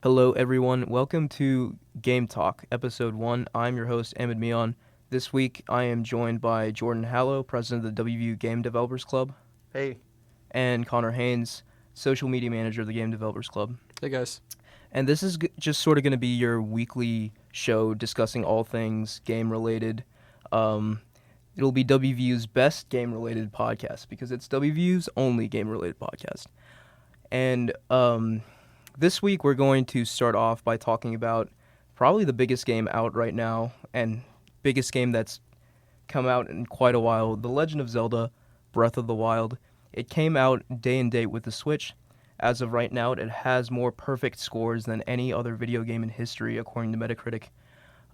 Hello, everyone. Welcome to Game Talk, Episode 1. I'm your host, Ahmed Mion. This week, I am joined by Jordan Hallow, president of the WVU Game Developers Club, Hey. and Connor Haynes, social media manager of the Game Developers Club. Hey, guys. And this is just sort of going to be your weekly show discussing all things game-related. It'll be WVU's best game-related podcast because it's WVU's only game-related podcast. And this week, we're going to start off by talking about probably the biggest game out right now and biggest game that's come out in quite a while, The Legend of Zelda Breath of the Wild. It came out day and date with the Switch. As of right now, it has more perfect scores than any other video game in history, according to Metacritic.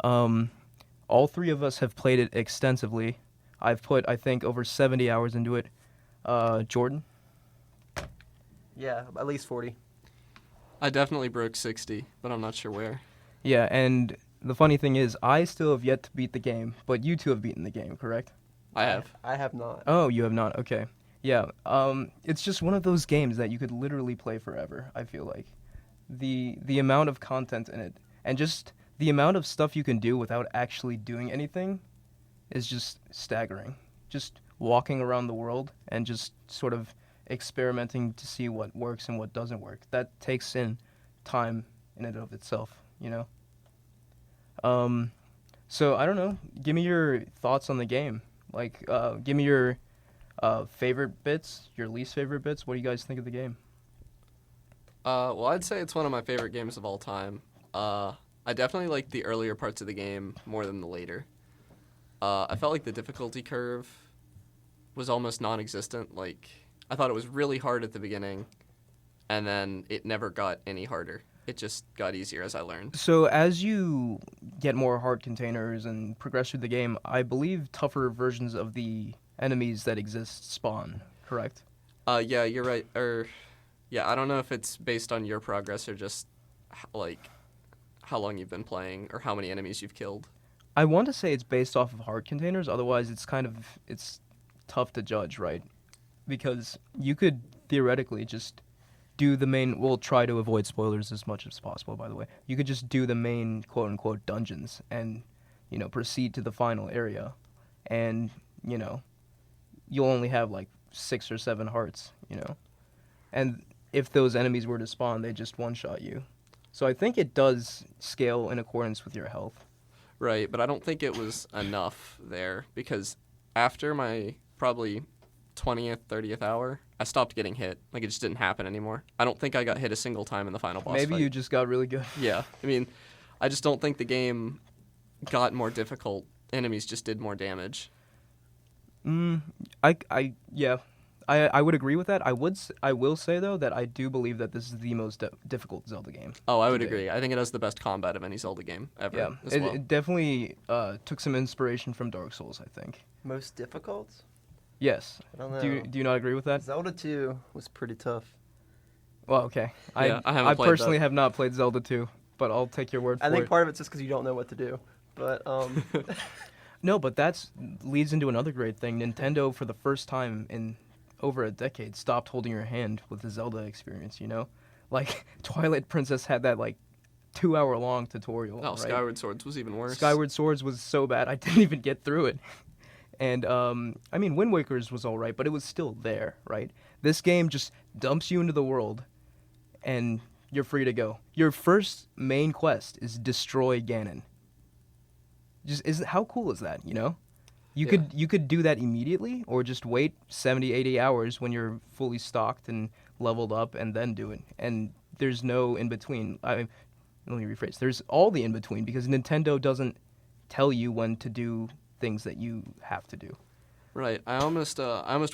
All three of us have played it extensively. I've put, I think, over 70 hours into it. Jordan? Yeah, at least 40. I definitely broke 60, but I'm not sure where. Yeah, and the funny thing is, I still have yet to beat the game, but you two have beaten the game, correct? I have. I have not. Oh, you have not. Okay. Yeah. It's just one of those games that you could literally play forever, I feel like. The amount of content in it and just the amount of stuff you can do without actually doing anything is just staggering. Just walking around the world and just sort of experimenting to see what works and what doesn't work. That takes in time in and of itself, you know? So I don't know. Give me your thoughts on the game. Like, give me your favorite bits, your least favorite bits. What do you guys think of the game? Well, I'd say it's one of my favorite games of all time. I definitely like the earlier parts of the game more than the later. I felt like the difficulty curve was almost non-existent. Like, I thought it was really hard at the beginning, and then it never got any harder. It just got easier as I learned. So as you get more hard containers and progress through the game, I believe tougher versions of the enemies that exist spawn, correct? Yeah, you're right. I don't know if it's based on your progress or just, like, how long you've been playing or how many enemies you've killed. I want to say it's based off of hard containers, otherwise it's tough to judge, right? Because you could theoretically just do the main, we'll try to avoid spoilers as much as possible, by the way. You could just do the main quote-unquote dungeons and, proceed to the final area. And, you'll only have like 6 or 7 hearts, And if those enemies were to spawn, they just one-shot you. So I think it does scale in accordance with your health. Right, but I don't think it was enough there because after my probably 20th, 30th hour, I stopped getting hit. Like, it just didn't happen anymore. I don't think I got hit a single time in the final boss Maybe fight. you just got really good. Yeah, I mean, I just don't think the game got more difficult. Enemies just did more damage. I would agree with that. I will say though that I do believe that this is the most difficult Zelda game. Oh, I would agree. I think it has the best combat of any Zelda game ever. Yeah, it definitely took some inspiration from Dark Souls, I think. Most difficult? Yes. I don't know. Do you not agree with that? Zelda 2 was pretty tough. Well, okay. Yeah, I haven't I played personally that. have not played Zelda 2, but I'll take your word for it. I think part of it's just because you don't know what to do. But, No, but that leads into another great thing. Nintendo, for the first time in over a decade, stopped holding your hand with the Zelda experience, Like, Twilight Princess had that, 2-hour-long tutorial, Oh, right? Skyward Swords was even worse. Skyward Swords was so bad, I didn't even get through it. And, Wind Waker's was alright, but it was still there, right? This game just dumps you into the world, and you're free to go. Your first main quest is destroy Ganon. How cool is that, You could do that immediately, or just wait 70, 80 hours when you're fully stocked and leveled up, and then do it. And there's no in-between. Let me rephrase. There's all the in-between, because Nintendo doesn't tell you when to do things that you have to do. Right. I almost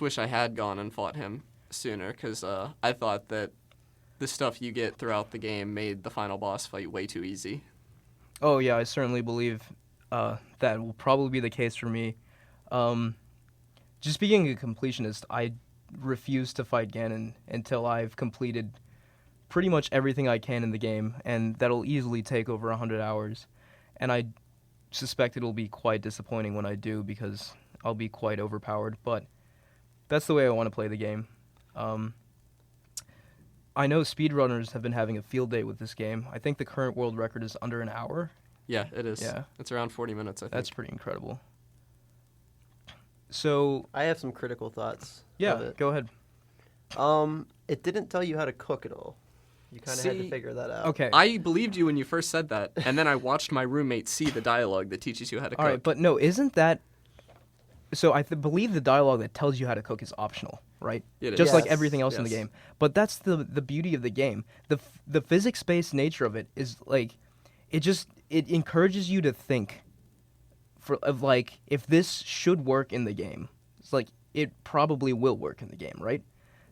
wish I had gone and fought him sooner, because I thought that the stuff you get throughout the game made the final boss fight way too easy. Oh, yeah, I certainly believe that will probably be the case for me. Just being a completionist, I refuse to fight Ganon until I've completed pretty much everything I can in the game, and that'll easily take over 100 hours. And I suspect it'll be quite disappointing when I do, because I'll be quite overpowered, but that's the way I want to play the game. I know speedrunners have been having a field day with this game. I think the current world record is under an hour. Yeah, it is. Yeah. It's around 40 minutes, I think. That's pretty incredible. So, I have some critical thoughts. of yeah, it. go ahead. It didn't tell you how to cook at all. You kind of had to See, figure that out. Okay. I believed you when you first said that, and then I watched my roommate see the dialogue that teaches you how to cook. All right, but no, isn't that... So I believe the dialogue that tells you how to cook is optional, right? It is. Just like Yes, everything else in the yes. game. But that's the beauty of the game. The physics-based nature of it is like it encourages you to think of like if this should work in the game. It's like it probably will work in the game, right?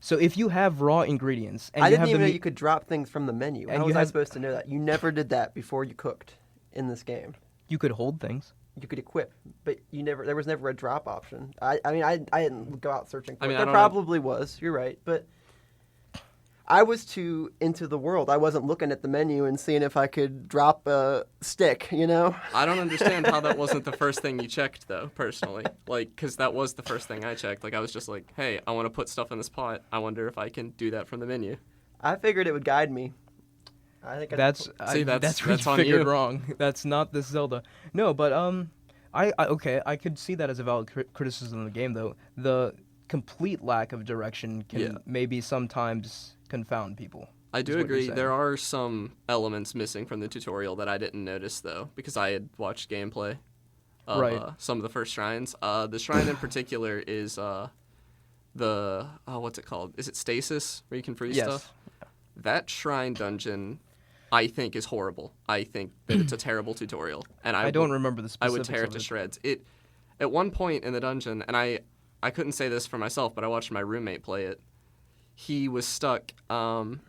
So if you have raw ingredients and I you didn't have even the know meat- you could drop things from the menu. And How you was I have- supposed to know that? You never did that before you cooked in this game. you could hold things. You could equip, but there was never a drop option. I didn't go out searching for I mean, it. I There don't know. probably was. You're right, but I was too into the world. I wasn't looking at the menu and seeing if I could drop a stick. I don't understand how that wasn't the first thing you checked, though, personally. Like, because that was the first thing I checked. Like, I was just like, hey, I want to put stuff in this pot. I wonder if I can do that from the menu. I figured it would guide me. I think That's See, that's where that's you on figured you. wrong. That's not this Zelda. No, but I could see that as a valid criticism of the game, though. The complete lack of direction can Yeah. maybe sometimes confound people. I is do what you're agree. saying. There are some elements missing from the tutorial that I didn't notice, though, because I had watched gameplay of Right. some of the first shrines. The shrine in particular is what's it called? Is it Stasis, where you can freeze Yes. stuff? That shrine dungeon, I think, is horrible. I think that it's a terrible tutorial, and I don't remember the I specifics would tear it of to shreds. At one point in the dungeon, and I couldn't say this for myself, but I watched my roommate play it. He was stuck, and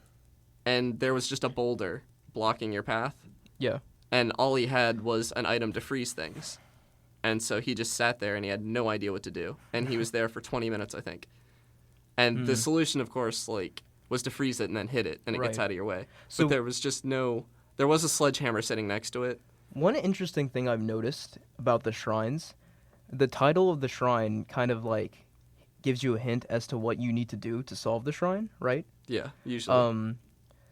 there was just a boulder blocking your path, Yeah. and all he had was an item to freeze things. And so he just sat there, and he had no idea what to do. And he was there for 20 minutes, I think. And the solution, of course, was to freeze it and then hit it, and it gets Right. out of your way. So- But there was just there was a sledgehammer sitting next to it. One interesting thing I've noticed about the shrines, the title of the shrine kind of like gives you a hint as to what you need to do to solve the shrine, right? Yeah, usually.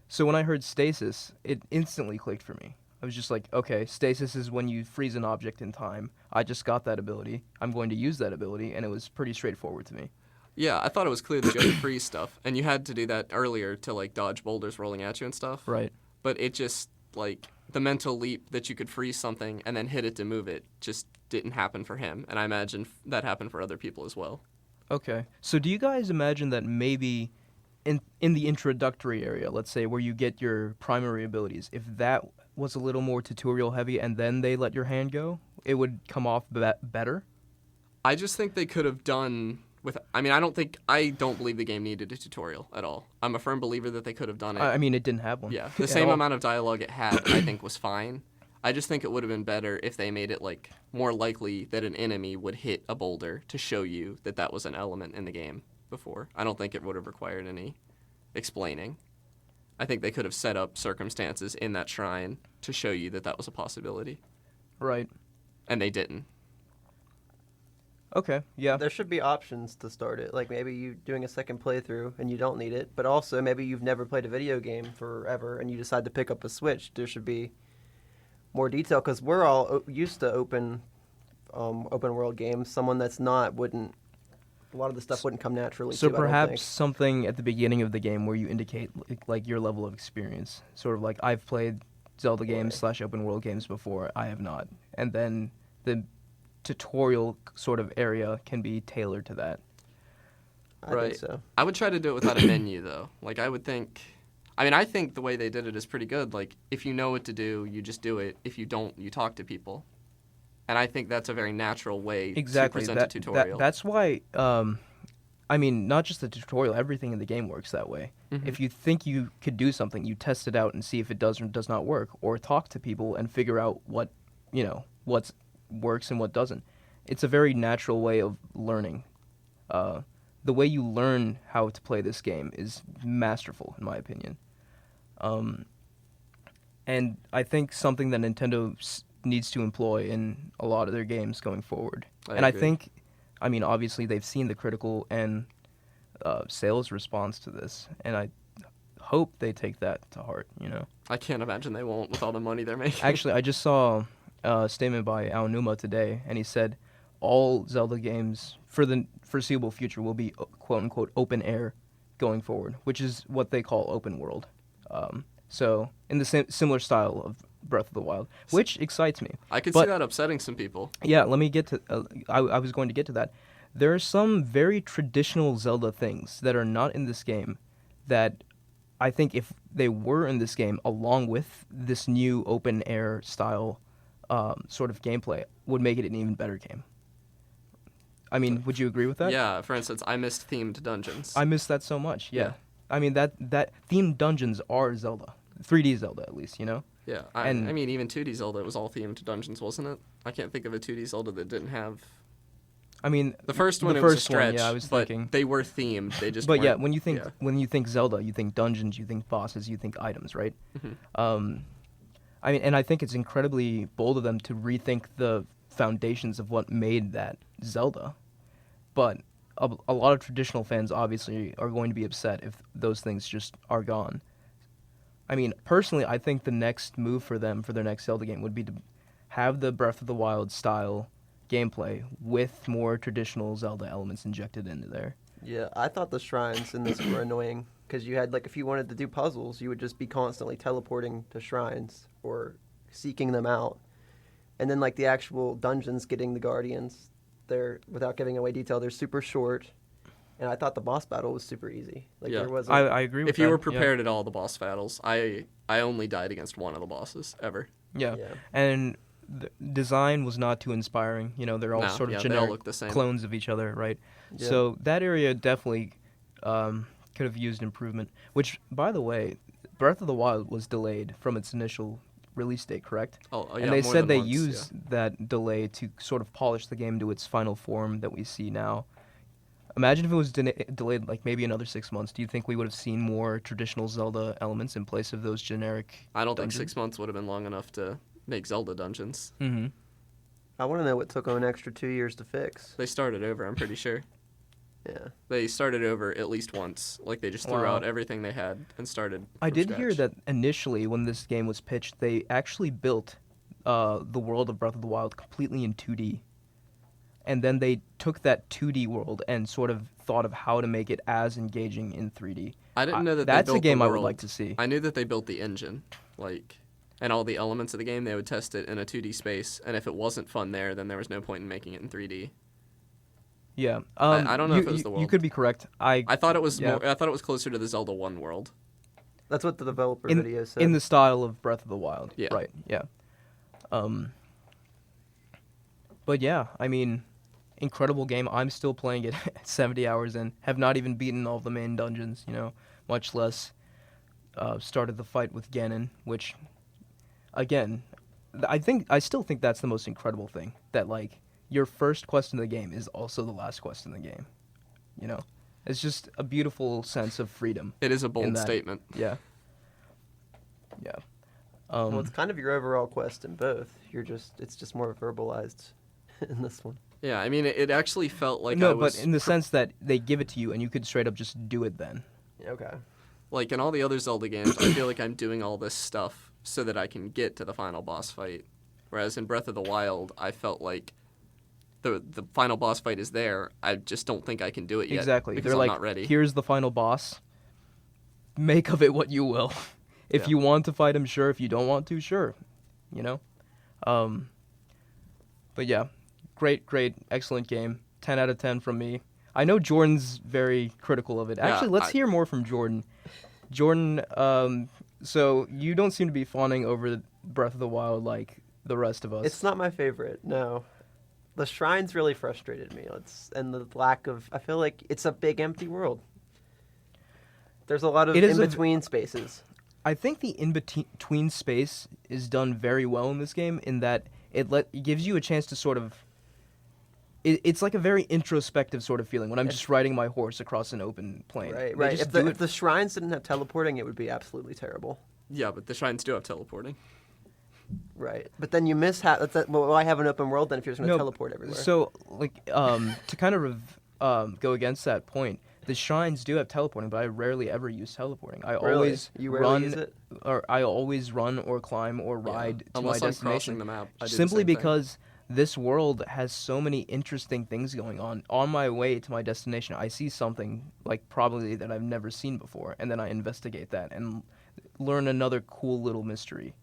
So when I heard stasis, it instantly clicked for me. I was just like, okay, stasis is when you freeze an object in time. I just got that ability. I'm going to use that ability, and it was pretty straightforward to me. Yeah, I thought it was clear that you had to freeze stuff, and you had to do that earlier to dodge boulders rolling at you and stuff. Right. But it just the mental leap that you could freeze something and then hit it to move it just didn't happen for him, and I imagine that happened for other people as well. Okay. So do you guys imagine that maybe in the introductory area, let's say where you get your primary abilities, if that was a little more tutorial heavy and then they let your hand go, it would come off better? I just think they could have done with. I mean, I don't believe the game needed a tutorial at all. I'm a firm believer that they could have done it. I mean, it didn't have one. Yeah, the at same all. amount of dialogue it had, I think, was fine. I just think it would have been better if they made it more likely that an enemy would hit a boulder to show you that that was an element in the game before. I don't think it would have required any explaining. I think they could have set up circumstances in that shrine to show you that that was a possibility, Right. and they didn't. Okay. Yeah. There should be options to start it. Like maybe you doing a second playthrough and you don't need it, but also maybe you've never played a video game forever and you decide to pick up a Switch. There should be more detail because we're all used to open world games. Someone that's not wouldn't. A lot of the stuff wouldn't come naturally. So to, I don't perhaps think. something at the beginning of the game where you indicate like your level of experience, sort of like I've played Zelda games / open world games before, I have not, and then the tutorial sort of area can be tailored to that. I Right. think so. I would try to do it without a menu, though. I think the way they did it is pretty good. Like, if you know what to do, you just do it. If you don't, you talk to people. And I think that's a very natural way Exactly. to present a tutorial. That's why. I mean, not just the tutorial. Everything in the game works that way. Mhm. If you think you could do something, you test it out and see if it does or does not work, or talk to people and figure out what works and what doesn't. It's a very natural way of learning. The way you learn how to play this game is masterful, in my opinion. And I think something that Nintendo needs to employ in a lot of their games going forward. I And I agree. think, I mean, obviously they've seen the critical and sales response to this, and I hope they take that to heart, you know? I can't imagine they won't with all the money they're making. Actually, I just saw a statement by Aonuma today, and he said all Zelda games for the foreseeable future will be quote-unquote open air going forward, which is what they call open world. So in the similar style of Breath of the Wild, which excites me. I could see that upsetting some people. Yeah, let me get to... I was going to get to that. There are some very traditional Zelda things that are not in this game that I think if they were in this game, along with this new open air style sort of gameplay, would make it an even better game. I mean, would you agree with that? Yeah, for instance, I missed themed dungeons. I miss that so much, yeah. I mean, that themed dungeons are Zelda. 3D Zelda, at least, you know? Yeah, I mean, even 2D Zelda was all themed dungeons, wasn't it? I can't think of a 2D Zelda that didn't have... I mean, the first one, it was a stretch, yeah, I was but thinking. they were themed. They just But weren't, yeah, when you think Zelda, you think dungeons, you think bosses, you think items, right? Mm-hmm. I mean, and I think it's incredibly bold of them to rethink the foundations of what made that Zelda. But a lot of traditional fans obviously are going to be upset if those things just are gone. I mean, personally, I think the next move for them for their next Zelda game would be to have the Breath of the Wild style gameplay with more traditional Zelda elements injected into there. Yeah, I thought the shrines in this were annoying because you had, like, if you wanted to do puzzles, you would just be constantly teleporting to shrines or seeking them out. And then, like, the actual dungeons getting the guardians, they're, without giving away detail, they're super short. And I thought the boss battle was super easy. Like, Yeah. there wasn't... I agree with If that. you were prepared at all the boss battles, I only died against one of the bosses, ever. Yeah. Yeah. And the design was not too inspiring. You know, they're all sort of they all generic look the same. clones of each other, right? Yeah. So that area definitely could have used improvement. Which, by the way, Breath of the Wild was delayed from its initial release date, correct? Oh, yeah, and they more said than they once, used that delay to sort of polish the game to its final form that we see now. Imagine if it was delayed like maybe another 6 months. Do you think we would have seen more traditional Zelda elements in place of those generic I don't think dungeons? 6 months would have been long enough to make Zelda dungeons. Mm-hmm. I want to know what took them an extra 2 years to fix. They started over, I'm pretty sure. Yeah. They started over at least once. Like, they just threw Wow. out everything they had and started I from did hear scratch. that initially when this game was pitched, they actually built the world of Breath of the Wild completely in 2D. And then they took that 2D world and sort of thought of how to make it as engaging in 3D. I didn't know that they That's built a game the I world. would like to see. I knew that they built the engine, like, and all the elements of the game. They would test it in a 2D space, and if it wasn't fun there, then there was no point in making it in 3D. Yeah. I don't know you, if it was you- the You world. could be correct. I thought it was Yeah. more. I thought it was closer to the Zelda 1 world. That's what the developer video said. in the style of Breath of the Wild. Yeah. Right. Yeah. But yeah, I mean, incredible game. I'm still playing it 70 hours in. Have not even beaten all the main dungeons, you know, much less started the fight with Ganon, which, again, I still think that's the most incredible thing. That, like, your first quest in the game is also the last quest in the game. You know? It's just a beautiful sense of freedom. It is a in bold that. statement. Yeah. Yeah. Well, it's kind of your overall quest in both. It's just more verbalized in this one. Yeah, I mean, it actually felt like no, I was but in the sense that they give it to you and you could straight up just do it then. Yeah, okay. like in all the other Zelda games. I feel like I'm doing all this stuff so that I can get to the final boss fight. Whereas in Breath of the Wild, I felt like the final boss fight is there. I just don't think I can do it yet. Exactly. Because They're I'm like, not ready. here's the final boss. Make of it what you will. If Yeah. you want to fight him, sure. If you don't want to, sure. You know? But yeah, great, excellent game. 10 out of 10 from me. I know Jordan's very critical of it. Yeah, Actually, let's hear more from Jordan. Jordan, so you don't seem to be fawning over Breath of the Wild like the rest of us. It's not my favorite, no. The shrines really frustrated me. And the lack of... I feel like it's a big empty world. There's a lot of It is in-between spaces. I think the in-between space is done very well in this game in that it gives you a chance to sort of... It's like a very introspective sort of feeling when I'm just riding my horse across an open plain. Right, They right. just If do the, it- if the shrines didn't have teleporting, it would be absolutely terrible. Yeah, but the shrines do have teleporting. Right. But then you miss... well, why have an open world then if you're just going to teleport everywhere? So, like, to kind of go against that point, the shrines do have teleporting, but I rarely ever use teleporting. I Really? always You rarely run, use it? or I always run or climb or Yeah. ride to Unless my I'm crossing destination. the map, I do the Simply same thing. because this world has so many interesting things going on. On my way to my destination, I see something like probably that I've never seen before, and then I investigate that and learn another cool little mystery,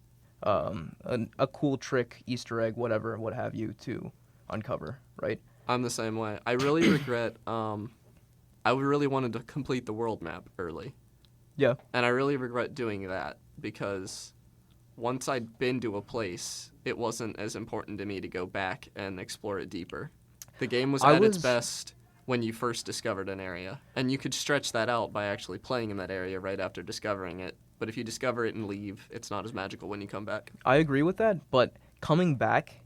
a cool trick, Easter egg, whatever, what have you, to uncover. Right? I'm the same way. I really regret. I really wanted to complete the world map early, Yeah. and I really regret doing that because once I'd been to a place, it wasn't as important to me to go back and explore it deeper. The game was at its best when you first discovered an area, and you could stretch that out by actually playing in that area right after discovering it. But if you discover it and leave, it's not as magical when you come back. I agree with that, but coming back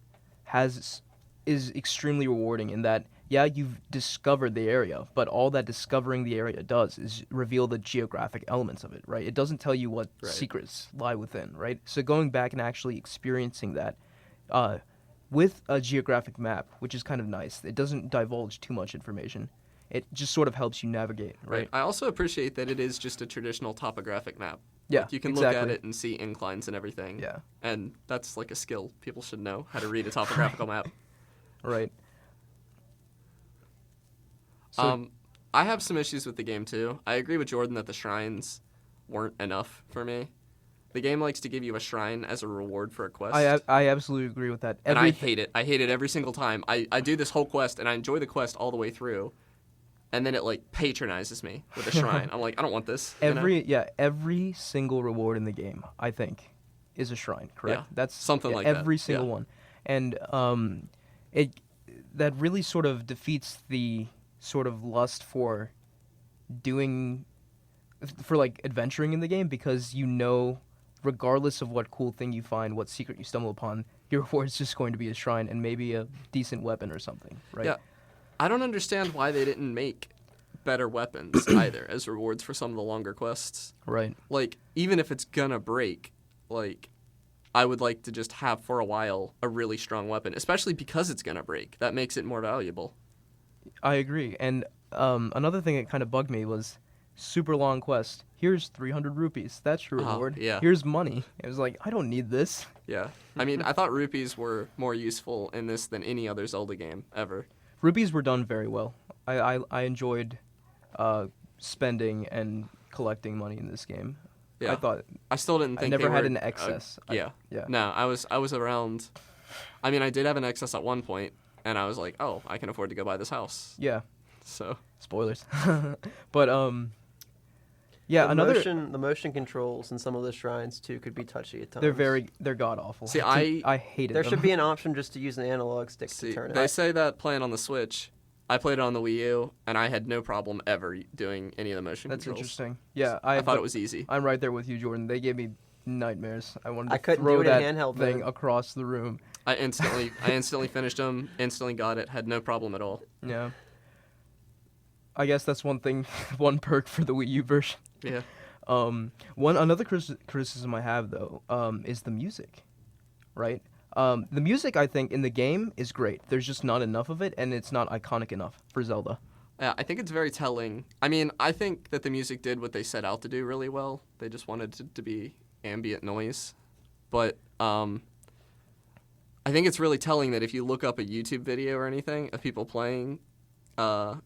is extremely rewarding in that, yeah, you've discovered the area, but all that discovering the area does is reveal the geographic elements of it, right? It doesn't tell you what secrets lie within, right? So going back and actually experiencing that with a geographic map, which is kind of nice, it doesn't divulge too much information. It just sort of helps you navigate, right? I also appreciate that it is just a traditional topographic map. Yeah, like you can look at it and see inclines and everything. Yeah. And that's like a skill. People should know how to read a topographical map. Right. So, I have some issues with the game too. I agree with Jordan that the shrines weren't enough for me. The game likes to give you a shrine as a reward for a quest. I absolutely agree with that. And I hate it. I hate it every single time. I do this whole quest and I enjoy the quest all the way through. And then it like patronizes me with a shrine. I'm like, I don't want this. Every single reward in the game, I think, is a shrine. Correct. Yeah, That's something like that. every single one, and that really sort of defeats the sort of lust for like adventuring in the game, because regardless of what cool thing you find, what secret you stumble upon, your reward is just going to be a shrine and maybe a decent weapon or something. Right. Yeah. I don't understand why they didn't make better weapons either as rewards for some of the longer quests. Right. Like, even if it's gonna break, like, I would like to just have for a while a really strong weapon, especially because it's gonna break. That makes it more valuable. I agree. And another thing that kind of bugged me was super long quest. Here's 300 rupees. That's your reward. Yeah. Here's money. It was like, I don't need this. Yeah. I mean, I thought rupees were more useful in this than any other Zelda game ever. Rupees were done very well. I enjoyed spending and collecting money in this game. Yeah. I still didn't think I never they had were an excess. yeah. Yeah. No, I was around. I mean, I did have an excess at one point, and I was like, oh, I can afford to go buy this house. Yeah. So. Spoilers. But yeah, the motion controls in some of the shrines too could be touchy at times. They're god awful. See, I hated There them. should be an option just to use an analog stick to turn it. They say that playing on the Switch, I played it on the Wii U, and I had no problem ever doing any of the motion That's controls. interesting. Yeah, I thought it was easy. I'm right there with you, Jordan. They gave me nightmares. I wanted to couldn't throw do it in that handheld thing mode. across the room. I instantly finished them, instantly got it, had no problem at all. Yeah. I guess that's one perk for the Wii U version. Yeah. Another criticism I have though is the music, right? The music, I think, in the game is great. There's just not enough of it, and it's not iconic enough for Zelda. Yeah, I think it's very telling. I mean, I think that the music did what they set out to do really well. They just wanted it to be ambient noise. But I think it's really telling that if you look up a YouTube video or anything of people playing the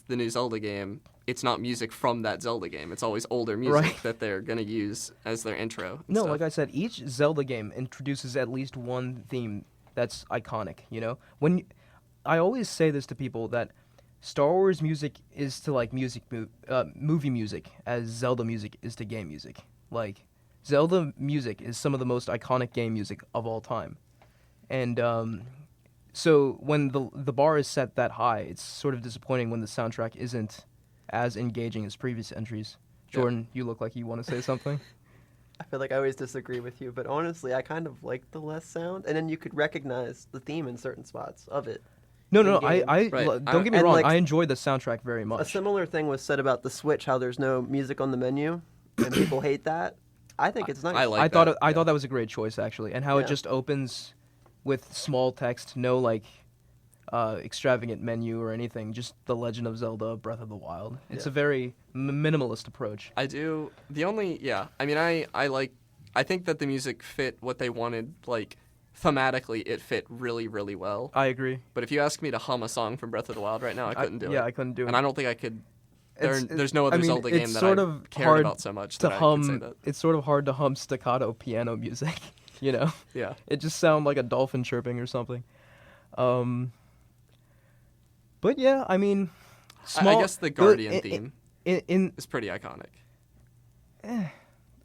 new Zelda game, it's not music from that Zelda game. It's always older music that they're going to use as their intro. No, stuff. like I said, each Zelda game introduces at least one theme that's iconic, you know? I always say this to people, that Star Wars music is to like movie music as Zelda music is to game music. Like, Zelda music is some of the most iconic game music of all time. And so when the bar is set that high, it's sort of disappointing when the soundtrack isn't as engaging as previous entries. Jordan, you look like you want to say something. I feel like I always disagree with you, but honestly, I kind of like the less sound, and then you could recognize the theme in certain spots of it. No, in-game. Don't get me wrong. Like, I enjoy the soundtrack very much. A similar thing was said about the Switch, how there's no music on the menu, and people hate that. I think it's nice. I thought that was a great choice, actually, and how it just opens with small text, no like extravagant menu or anything. Just The Legend of Zelda Breath of the Wild. It's Yeah. a very minimalist approach. I do. The only, yeah. I mean, I think that the music fit what they wanted. Like, thematically, it fit really, really well. I agree. But if you ask me to hum a song from Breath of the Wild right now, I couldn't do it. Yeah, I couldn't do it. And I don't think I could. It's- There's no other I mean, Zelda it's game that sort I of cared hard about so much to that I could say hum. that. It's sort of hard to hum staccato piano music. You know, Yeah. it just sounds like a dolphin chirping or something. But yeah, I mean, small. I guess the Guardian theme in is pretty iconic.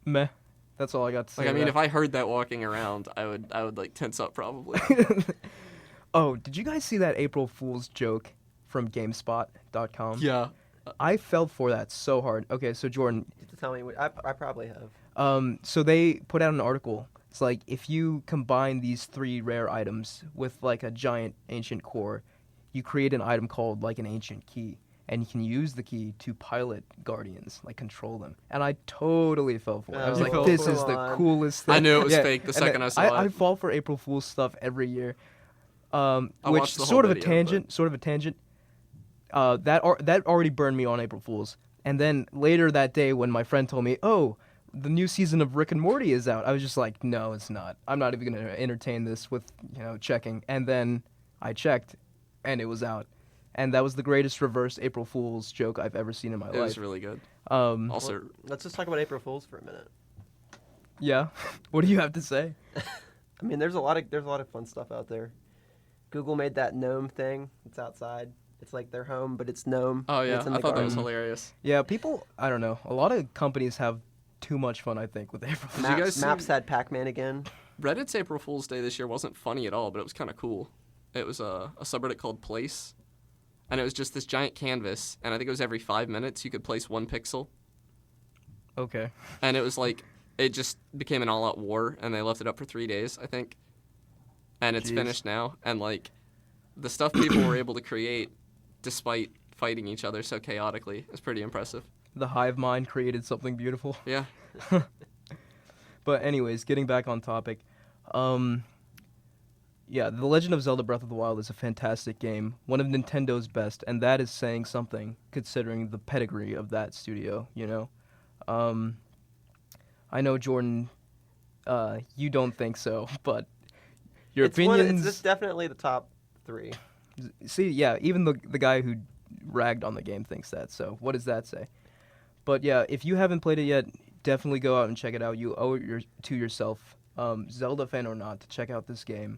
meh. That's all I got to say. Like, I mean, to if I heard that walking around, I would like tense up probably. that. Oh, did you guys see that April Fool's joke from GameSpot.com? Yeah. I fell for that so hard. Okay, so Jordan, You have to tell me. I probably have. so they put out an article. It's like if you combine these 3 rare items with like a giant ancient core, you create an item called like an ancient key, and you can use the key to pilot guardians, like control them. And I totally fell for it. I was Oh, like, come this is the on. coolest thing. I knew it was Yeah, fake the and second then I saw I it. fall for April Fool's stuff every year. I Which watched the whole sort of a video, tangent, sort of a tangent. That already burned me on April Fools. And then later that day, when my friend told me, "Oh, the new season of Rick and Morty is out," I was just like, "No, it's not. I'm not even gonna entertain this with checking." And then I checked, and it was out. And that was the greatest reverse April Fool's joke I've ever seen in my It life. was really good. Also, Also, Let's just talk about April Fools for a minute. yeah. What do you have to say? I mean, there's a lot of fun stuff out there. Google made that gnome thing. It's outside. It's like their home, but it's gnome. oh and yeah, it's in I the thought that was garden. hilarious. Yeah, people. I don't know. A lot of companies have too much fun. I think with April Fools. Did you guys see- Maps had Pac-Man again. Reddit's April Fool's Day this year wasn't funny at all, but it was kind of cool. It was a subreddit called Place, and it was just this giant canvas, and I think it was every 5 minutes you could place 1 pixel, Okay. and it was like it just became an all-out war, and they left it up for 3 days, I think, and it's Jeez. finished now, and like the stuff people were able to create despite fighting each other so chaotically is pretty impressive. The hive mind created something beautiful. Yeah. But anyways, getting back on topic, yeah, The Legend of Zelda Breath of the Wild is a fantastic game, one of Nintendo's best, and that is saying something considering the pedigree of that studio. I know Jordan, you don't think so, but your opinions. It's definitely the top 3. See, yeah, even the guy who ragged on the game thinks that. So what does that say? But yeah, if you haven't played it yet, definitely go out and check it out. You owe it to yourself, Zelda fan or not, to check out this game.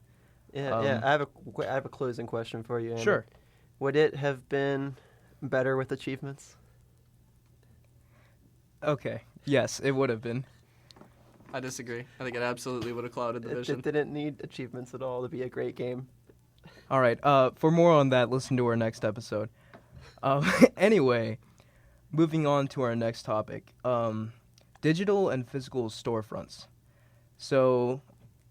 Yeah. I have a closing question for you, Andy. Sure. Would it have been better with achievements? Okay. Yes, it would have been. I disagree. I think it absolutely would have clouded the vision. It didn't need achievements at all to be a great game. All right. For more on that, listen to our next episode. Anyway, moving on to our next topic, digital and physical storefronts. So,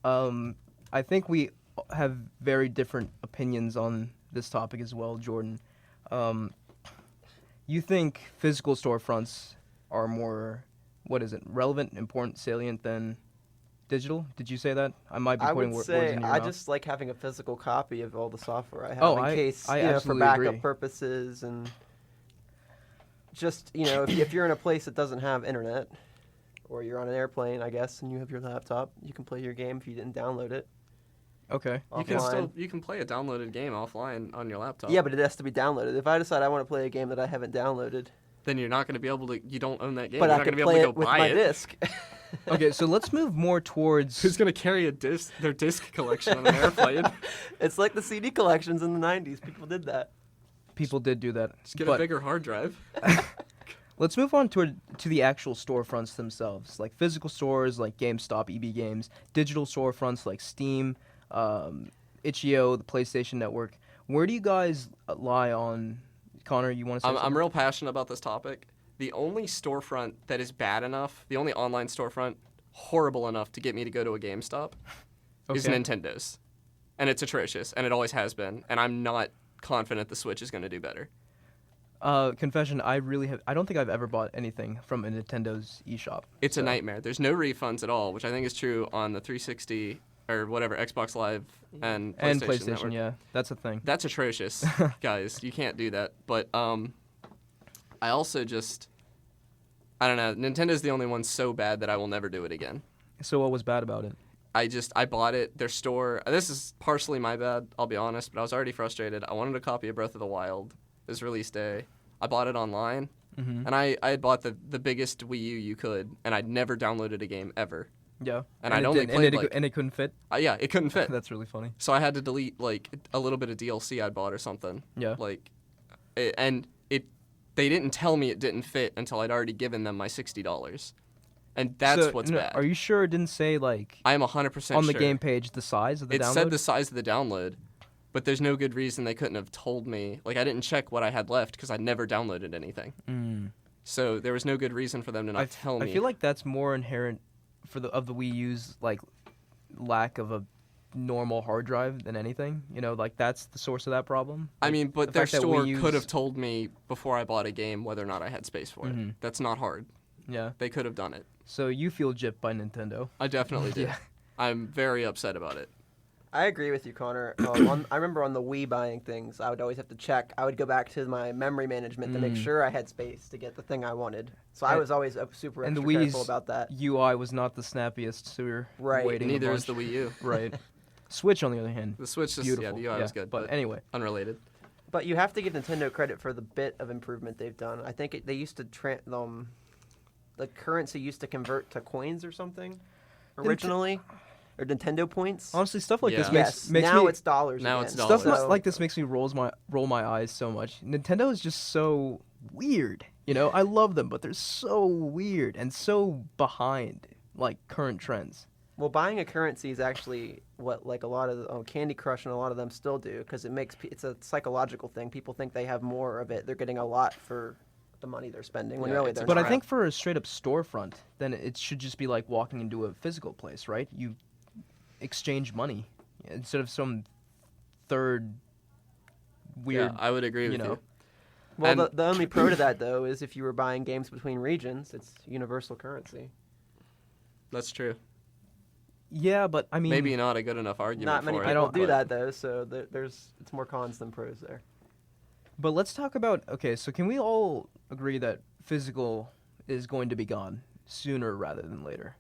I think we have very different opinions on this topic as well, Jordan. You think physical storefronts are more, relevant, important, salient than digital? Did you say that? I might be I putting would words say in your I mouth. just like having a physical copy of all the software I have Oh, in case, I for absolutely backup agree. purposes and just, if you're in a place that doesn't have internet or you're on an airplane, I guess, and you have your laptop, you can play your game if you didn't download it. Okay. You can play a downloaded game offline on your laptop. Yeah, but it has to be downloaded. If I decide I want to play a game that I haven't downloaded, Then you're not going to be able to. You don't own that game. but you're I not can going to be play able to it go with buy my it. disc. Okay, so let's move more towards. Who's going to carry their disc collection on an airplane? It's like the CD collections in the 90s. People did that. People did do that. Just get but a bigger hard drive. let's move on to the actual storefronts themselves, like physical stores like GameStop, EB Games, digital storefronts like Steam, itch.io, the PlayStation Network. Where do you guys lie on? Connor, you want to say I'm something? real passionate about this topic. The only storefront that is bad enough, the only online storefront horrible enough to get me to go to a GameStop is Okay. Nintendo's. And it's atrocious, and it always has been. And I'm not confident the Switch is going to do better. Confession, I don't think I've ever bought anything from a Nintendo's eShop. It's a so- nightmare. There's no refunds at all, which I think is true on the 360 or whatever, Xbox Live and PlayStation, And PlayStation, Network. yeah, that's a thing. That's atrocious, guys. You can't do that. But I also just, I don't know. Nintendo's the only one so bad that I will never do it again. So what was bad about it? I bought it, their store. This is partially my bad, I'll be honest, but I was already frustrated. I wanted a copy of Breath of the Wild. It was release day. I bought it online, and I had bought the biggest Wii U you could, and I'd never downloaded a game ever. Yeah, And I'd only played, and it couldn't fit. Yeah, it couldn't fit. That's really funny. So I had to delete like a little bit of DLC I'd bought or something. Yeah. They didn't tell me it didn't fit until I'd already given them my $60. And that's what's bad. Are you sure it didn't say like I am 100% sure. on the game page the size of the download? It said the size of the download, but there's no good reason they couldn't have told me. Like, I didn't check what I had left because I never downloaded anything. So there was no good reason for them to not tell me. I feel like that's more inherent of the Wii U's like lack of a normal hard drive than anything. You know, like that's the source of that problem. I mean, but the their fact that store Wii could U's- have told me before I bought a game whether or not I had space for it. That's not hard. Yeah. They could have done it. So you feel gypped by Nintendo. I definitely did. Yeah. I'm very upset about it. I agree with you, Connor. I remember on the Wii buying things, I would always have to check. I would go back to my memory management to make sure I had space to get the thing I wanted. So I was always super And the extra careful Wii's about that. UI was not the snappiest, so we were Right. waiting. a Neither is bunch. the Wii U. Right. Switch, on the other hand, The Switch just, beautiful. the UI was good. But anyway, unrelated. But you have to give Nintendo credit for the bit of improvement they've done. I think they used to the currency used to convert to coins or something originally, or Nintendo points. honestly, stuff like this Yeah. makes now me it's dollars. Now again. it's stuff dollars. like this makes me roll my eyes so much. Nintendo is just so weird. You know, I love them, but they're so weird and so behind like current trends. Well, buying a currency is actually what like a lot of Candy Crush and a lot of them still do because it's a psychological thing. People think they have more of it. They're getting a lot for the money they're spending when Yeah, really it's they're But not. I think for a straight up storefront, then it should just be like walking into a physical place, right? You exchange money instead of some third weird. Yeah, I would agree with know. you. Well, and- the only pro to that though is if you were buying games between regions, it's universal currency. That's true. Yeah, but I mean, Maybe not a good enough argument Not many for people it. do but- that though, so it's more cons than pros there. But let's talk about so can we all agree that physical is going to be gone sooner rather than later?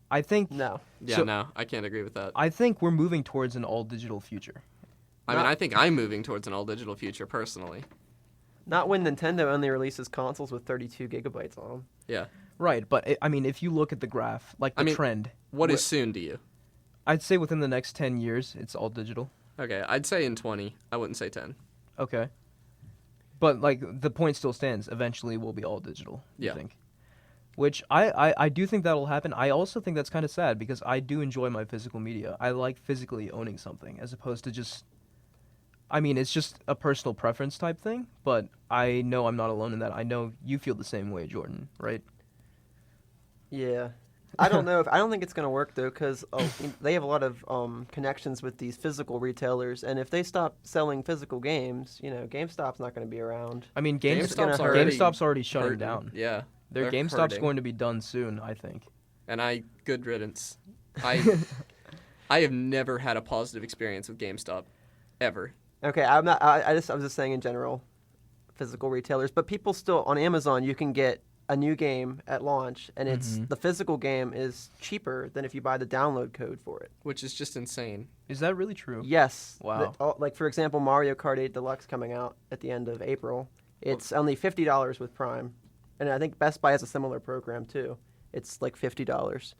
I think No, Yeah, So- no, I can't agree with that. I think we're moving towards an all digital future. I mean, I think I'm moving towards an all-digital future, personally. not when Nintendo only releases consoles with 32 gigabytes on them. Yeah. Right, but I mean, if you look at the graph, like the I mean, trend, What is soon to you? I'd say within the next 10 years, it's all digital. Okay, I'd say in 20. I wouldn't say 10. Okay. But, like, the point still stands. Eventually, we'll be all digital, Yeah. I think. Which I do think that'll happen. I also think that's kind of sad because I do enjoy my physical media. I like physically owning something as opposed to just... I mean, it's just a personal preference type thing, but I know I'm not alone in that. I know you feel the same way, Jordan, right? Yeah. I don't know I don't think it's going to work though because they have a lot of connections with these physical retailers, and if they stop selling physical games, GameStop's not going to be around. I mean, GameStop's GameStop's already already shutting hurting. down. Yeah. Their they're GameStop's hurting. going to be done soon, I think. And good riddance. I have never had a positive experience with GameStop, ever. Okay, I'm not. I was just saying in general, physical retailers, but people still on Amazon you can get a new game at launch, and it's the physical game is cheaper than if you buy the download code for it. Which is just insane. Is that really true? Yes. Wow. Like for example, Mario Kart 8 Deluxe coming out at the end of April. It's only $50 with Prime, and I think Best Buy has a similar program too. It's like $50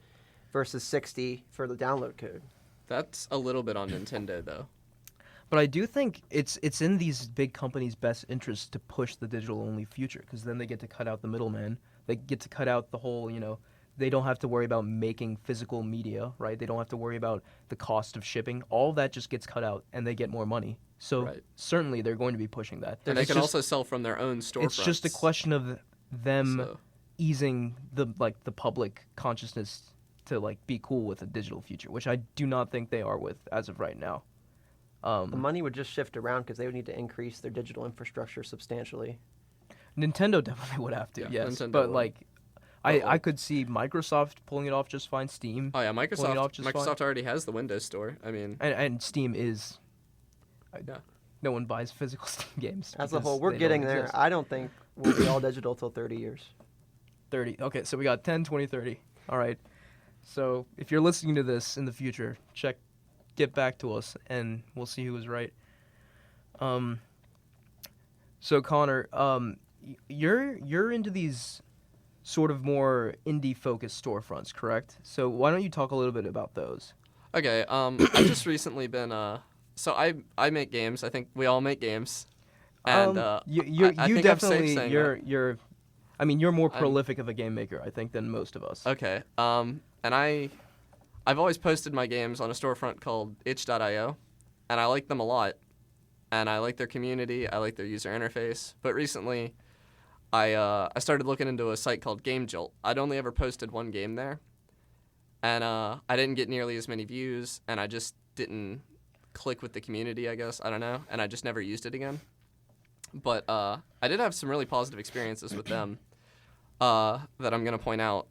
versus $60 for the download code. That's a little bit on Nintendo, though. But I do think it's in these big companies' best interest to push the digital-only future, because then they get to cut out the middleman. They get to cut out the whole, they don't have to worry about making physical media, right? They don't have to worry about the cost of shipping. All that just gets cut out, and they get more money. So Right. certainly they're going to be pushing that. And they It's can just- also sell from their own storefronts. It's just a question of them So, easing the public consciousness to be cool with a digital future, which I do not think they are with as of right now. The money would just shift around because they would need to increase their digital infrastructure substantially. Nintendo definitely would have to, Yeah, yes. Nintendo But would. I could see Microsoft pulling it off just fine. Steam. Oh yeah, pulling it off just Microsoft fine. already has the Windows Store. I mean, And Steam is. yeah. No one buys physical Steam games. As a because whole, we're they don't getting there. exist. I don't think we'll be all digital till 30 years. 30. Okay, so we got 10, 20, 30. All right. So if you're listening to this in the future, get back to us, and we'll see who was right. So Connor, you're into these sort of more indie-focused storefronts, correct? So why don't you talk a little bit about those? Okay. I've just recently been So I make games. I think we all make games. And you I think I'm safe definitely saying you're I mean, you're more I'm- prolific of a game maker, I think, than most of us. Okay. And I've always posted my games on a storefront called itch.io, and I like them a lot. And I like their community. I like their user interface. But recently, I started looking into a site called Game Jolt. I'd only ever posted one game there, and I didn't get nearly as many views, and I just didn't click with the community, I guess. I don't know, and I just never used it again. But I did have some really positive experiences with them that I'm going to point out.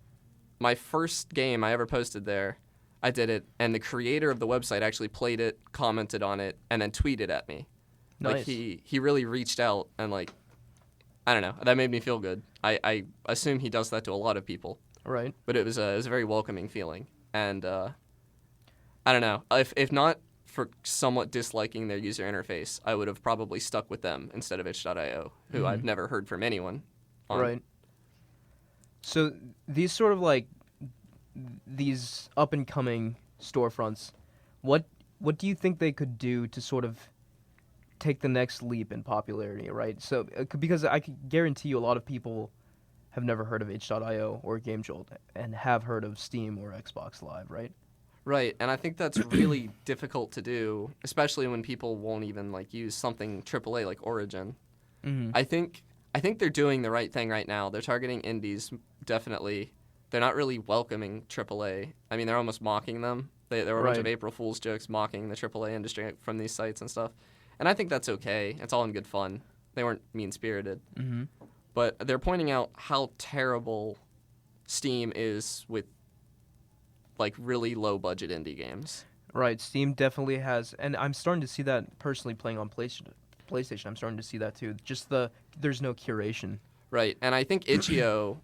My first game I ever posted there, I did it, and the creator of the website actually played it, commented on it, and then tweeted at me. Nice. Like, he really reached out, and, like, I don't know. That made me feel good. I assume he does that to a lot of people. Right. But it was a very welcoming feeling. And I don't know. If not for somewhat disliking their user interface, I would have probably stuck with them instead of itch.io, who I've never heard from anyone on. Right. So these sort of like these up and coming storefronts, what do you think they could do to sort of take the next leap in popularity, right? So because I could guarantee you a lot of people have never heard of itch.io or GameJolt and have heard of Steam or Xbox Live, right? Right, and I think that's really difficult to do, especially when people won't even like use something AAA like Origin. Mm-hmm. I think they're doing the right thing right now. They're targeting indies, definitely. They're not really welcoming AAA. I mean, they're almost mocking them. There were a bunch of Right. April Fool's jokes mocking the AAA industry from these sites and stuff. And I think that's okay. It's all in good fun. They weren't mean-spirited. Mm-hmm. But they're pointing out how terrible Steam is with like really low-budget indie games. Right. Steam definitely has, and I'm starting to see that personally playing on PlayStation. I'm starting to see that too. Just there's no curation. Right, and I think itch.io,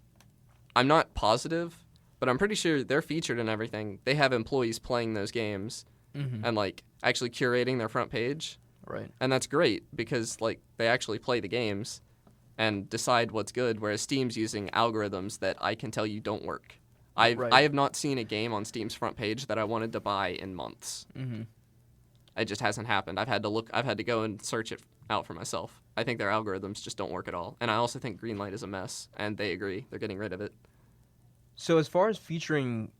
I'm not positive, but I'm pretty sure they're featured in everything. They have employees playing those games Mm-hmm. and like actually curating their front page, Right. and that's great because like they actually play the games and decide what's good, whereas Steam's using algorithms that I can tell you don't work. I Right. have not seen a game on Steam's front page that I wanted to buy in months. Mm-hmm. It just hasn't happened. I've had to go and search it out for myself. I think their algorithms just don't work at all. And I also think Greenlight is a mess, and they agree. They're getting rid of it. So as far as featuring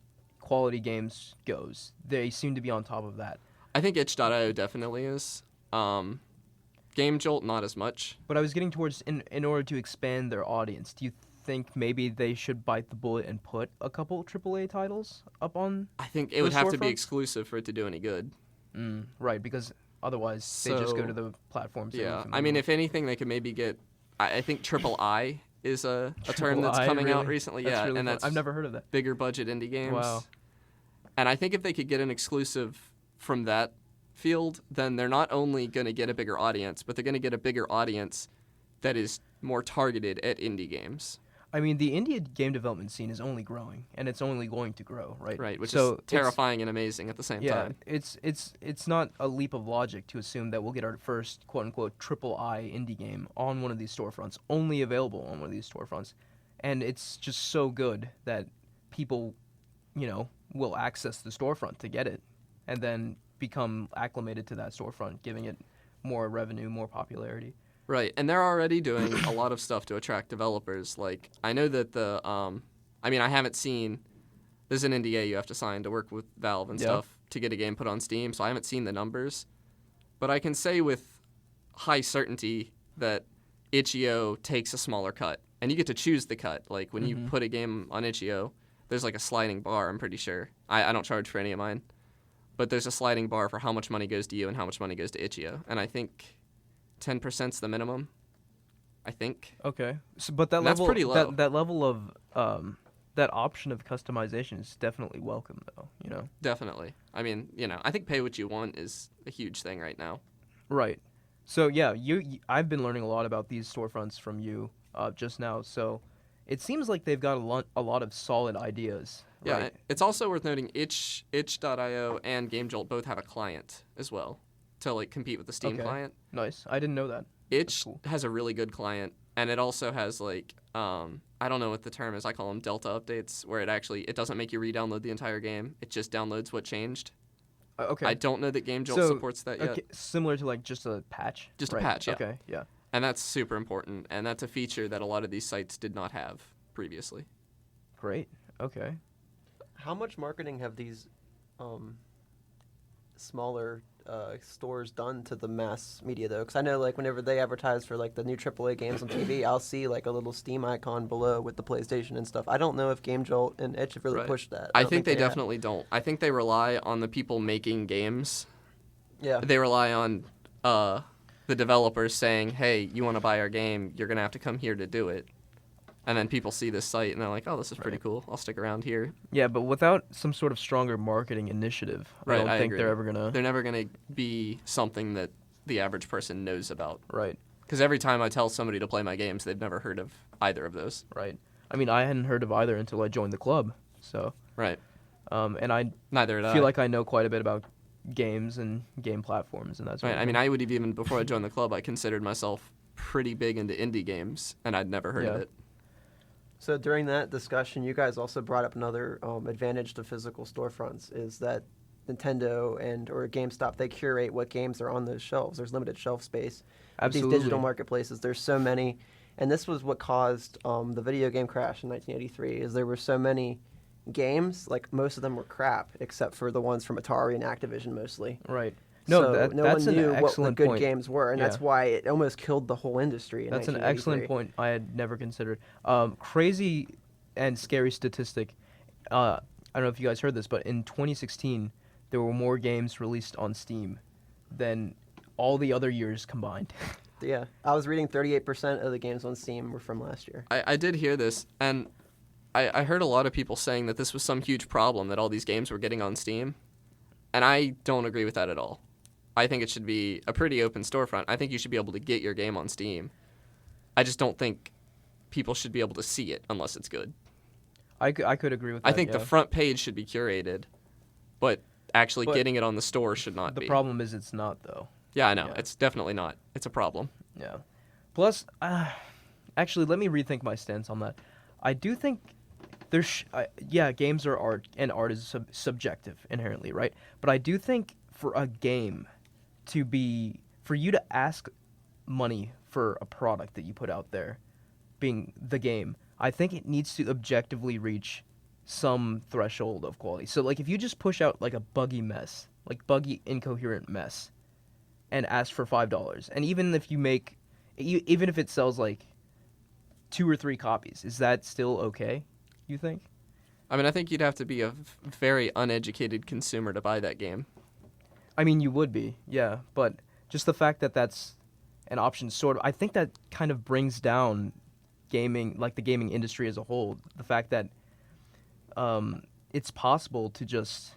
quality games goes, they seem to be on top of that. I think itch.io definitely is. Game Jolt, not as much. But I was getting towards in order to expand their audience, do you think maybe they should bite the bullet and put a couple AAA titles up on? I think it For would have to be storefronts? exclusive for it to do any good. Right, because otherwise they just go So, to the platforms. that we're Yeah, I familiar mean, with. if anything, they could maybe get. I think Triple I is a term that's Triple I, coming out really? recently. That's Yeah, really and fun. that's I've never heard of that. bigger budget indie games. Wow. And I think if they could get an exclusive from that field, then they're not only going to get a bigger audience, but they're going to get a bigger audience that is more targeted at indie games. I mean, the indie game development scene is only growing, and it's only going to grow, right? Right, which So is terrifying and amazing at the same Yeah, time. it's not a leap of logic to assume that we'll get our first quote unquote triple I indie game on one of these storefronts, only available on one of these storefronts, and it's just so good that people, will access the storefront to get it, and then become acclimated to that storefront, giving it more revenue, more popularity. Right, and they're already doing a lot of stuff to attract developers. Like, I know that I haven't seen, there's an NDA you have to sign to work with Valve and Yeah. stuff to get a game put on Steam, so I haven't seen the numbers. But I can say with high certainty that itch.io takes a smaller cut, and you get to choose the cut. Like, when you put a game on itch.io, there's like a sliding bar, I'm pretty sure. I don't charge for any of mine. But there's a sliding bar for how much money goes to you and how much money goes to itch.io. And I think 10%'s the minimum. I think. Okay, so but that And that's level, pretty low. That level of that option of customization is definitely welcome, though. Definitely. I mean, I think pay what you want is a huge thing right now. Right. So yeah, I've been learning a lot about these storefronts from you just now. So it seems like they've got a lot of solid ideas. Yeah, Right? it's also worth noting itch.io and GameJolt both have a client as well to like compete with the Steam Okay. client. Nice. I didn't know that. Itch cool. has a really good client, and it also has like I don't know what the term is. I call them Delta updates, where it doesn't make you re-download the entire game. It just downloads what changed. Okay. I don't know that GameJolt So, supports that yet. Okay, similar to like just a patch. Just a Right. patch, yeah. Okay. Yeah. And that's super important, and that's a feature that a lot of these sites did not have previously. Great. Okay. How much marketing have these smaller stores done to the mass media though? Because I know like whenever they advertise for like the new AAA games on TV, I'll see like a little Steam icon below with the PlayStation and stuff. I don't know if GameJolt and Itch have really Right. pushed that. I don't think they have. definitely don't. I think they rely on the people making games. Yeah. They rely on the developers saying, "Hey, you want to buy our game? You're gonna have to come here to do it." And then people see this site and they're like, "Oh, this is pretty Right. cool. I'll stick around here." Yeah, but without some sort of stronger marketing initiative, Right, I don't I think agree. they're ever gonna. They're never gonna be something that the average person knows about. Right. Because every time I tell somebody to play my games, they've never heard of either of those. Right. I mean, I hadn't heard of either until I joined the club. So, Right. and I Neither did feel I. like I know quite a bit about games and game platforms and that sort Right. of I mean, thing. I would have even before I joined the club, I considered myself pretty big into indie games, and I'd never heard of Yeah. it. So during that discussion, you guys also brought up another advantage to physical storefronts is that Nintendo or GameStop, they curate what games are on those shelves. There's limited shelf space. With Absolutely. these digital marketplaces, there's so many. And this was what caused the video game crash in 1983 is there were so many games, like most of them were crap, except for the ones from Atari and Activision mostly. Right. No, So that, no that's one knew an what the excellent good point. games were, and Yeah. that's why it almost killed the whole industry in That's an 1983. excellent point I had never considered. Crazy and scary statistic. I don't know if you guys heard this, but in 2016, there were more games released on Steam than all the other years combined. Yeah, I was reading 38% of the games on Steam were from last year. I did hear this, and I heard a lot of people saying that this was some huge problem that all these games were getting on Steam, and I don't agree with that at all. I think it should be a pretty open storefront. I think you should be able to get your game on Steam. I just don't think people should be able to see it unless it's good. I could agree with that. I think yeah. the front page should be curated, but actually But getting it on the store should not The be. problem is it's not, though. Yeah, I know. Yeah. It's definitely not. It's a problem. Yeah. Plus, actually, let me rethink my stance on that. I do think games are art, and art is subjective inherently, right? But I do think for a game for you to ask money for a product that you put out there, being the game, I think it needs to objectively reach some threshold of quality. So, like, if you just push out, like, a buggy, incoherent mess, and ask for $5, and even if even if it sells, like, 2 or 3 copies, is that still okay, you think? I mean, I think you'd have to be a very uneducated consumer to buy that game. I mean, you would be, yeah, but just the fact that that's an option, sort of, I think that kind of brings down gaming, like the gaming industry as a whole. The fact that it's possible to just,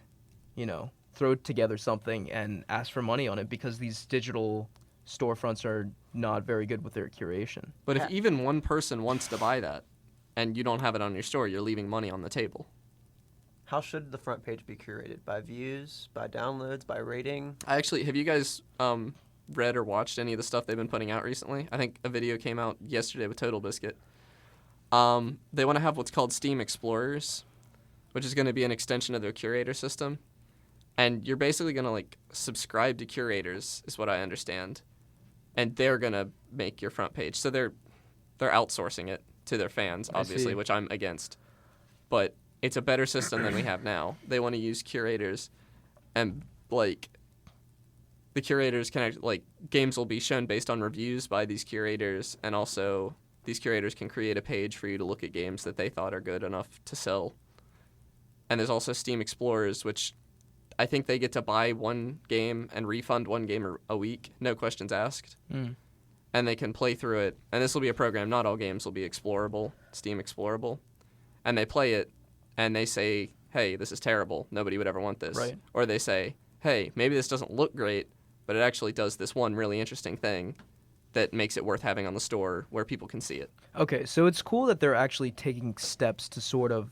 throw together something and ask for money on it because these digital storefronts are not very good with their curation. But if even one person wants to buy that and you don't have it on your store, you're leaving money on the table. How should the front page be curated? By views, by downloads, by rating? Have you guys read or watched any of the stuff they've been putting out recently? I think a video came out yesterday with Total Biscuit. They want to have what's called Steam Explorers, which is going to be an extension of their curator system. And you're basically going to, like, subscribe to curators, is what I understand. And they're going to make your front page. So they're outsourcing it to their fans, I obviously, see. which I'm against. But it's a better system than we have now. They want to use curators, and, like, the curators can, games will be shown based on reviews by these curators, and also these curators can create a page for you to look at games that they thought are good enough to sell. And there's also Steam Explorers, which I think they get to buy one game and refund one game a week, no questions asked. Mm. And they can play through it. And this will be a program. Not all games will be explorable, Steam explorable. and they play it, and they say, hey, this is terrible. Nobody would ever want this. Right. Or they say, hey, maybe this doesn't look great, but it actually does this one really interesting thing that makes it worth having on the store where people can see it. Okay, so it's cool that they're actually taking steps to sort of,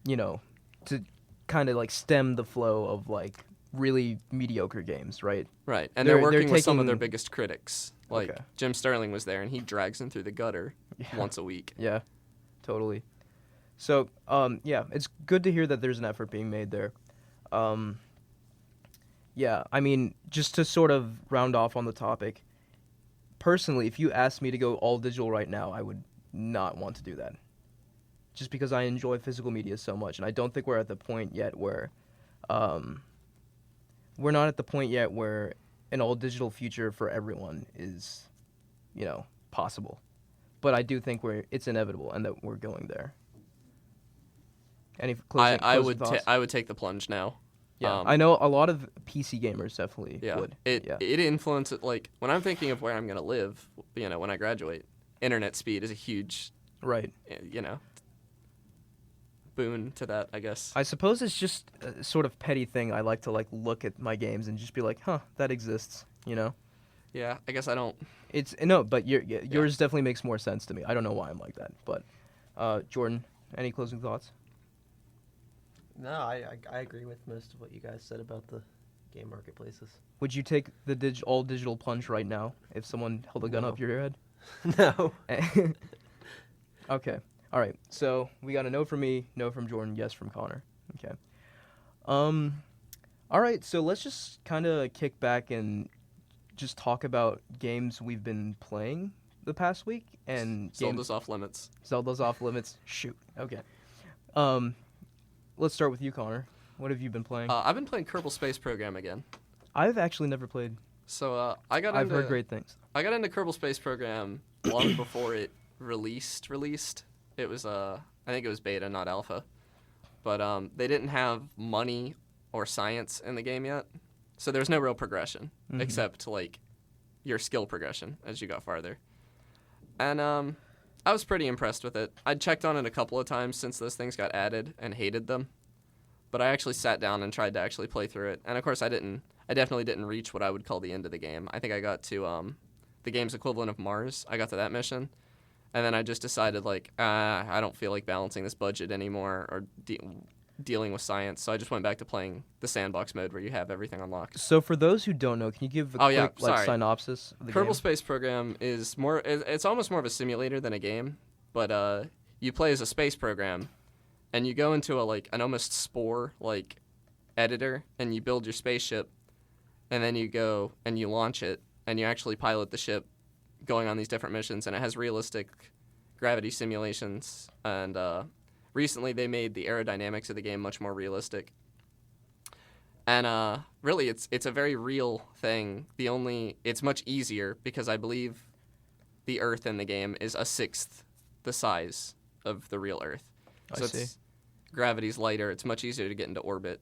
to kind of like stem the flow of like really mediocre games, right? Right, and They're they're working with some of taking- their biggest critics. Like, Okay. Jim Sterling was there, and he drags them through the gutter once a week. Yeah, totally. So, yeah, it's good to hear that there's an effort being made there. Yeah, I mean, just to sort of round off on the topic, personally, if you asked me to go all digital right now, I would not want to do that. Just because I enjoy physical media so much, and I don't think we're at the point yet where, we're not at the point yet where an all digital future for everyone is, possible. But I do think it's inevitable and that we're going there. Any closing thoughts? I would take the plunge now. Yeah, I know a lot of PC gamers definitely would. It influences, like, when I'm thinking of where I'm going to live, when I graduate, internet speed is a huge, Right. boon to that, I guess. I suppose it's just a sort of petty thing. I like to like look at my games and just be like, huh, that exists, Yeah, I guess I don't. But yours definitely makes more sense to me. I don't know why I'm like that, but Jordan, any closing thoughts? No, I agree with most of what you guys said about the game marketplaces. Would you take the all digital plunge right now if someone held a gun No. up your head? No. Okay. All right. So we got a no from me, no from Jordan, yes from Connor. Okay. All right. So let's just kind of kick back and just talk about games we've been playing the past week and Zelda's off limits. Zelda's off limits. Shoot. Okay. Let's start with you, Connor. What have you been playing? I've been playing Kerbal Space Program again. I've actually never played. So I've heard great things. I got into Kerbal Space Program long before it released. It was I think it was beta, not alpha. But they didn't have money or science in the game yet. So there's no real progression except like your skill progression as you got farther. And I was pretty impressed with it. I'd checked on it a couple of times since those things got added and hated them. But I actually sat down and tried to actually play through it. And of course I definitely didn't reach what I would call the end of the game. I think I got to the game's equivalent of Mars. I got to that mission. And then I just decided, like, I don't feel like balancing this budget anymore or dealing with science. So I just went back to playing the sandbox mode where you have everything unlocked. So for those who don't know, can you give a quick synopsis of the game? Kerbal Space Program is it's almost more of a simulator than a game. But you play as a space program, and you go into an almost spore, editor, and you build your spaceship, and then you go and you launch it, and you actually pilot the ship going on these different missions, and it has realistic gravity simulations, and recently they made the aerodynamics of the game much more realistic. And really, it's a very real thing. It's much easier because I believe the Earth in the game is a sixth the size of the real Earth. So I see. Gravity's lighter. It's much easier to get into orbit.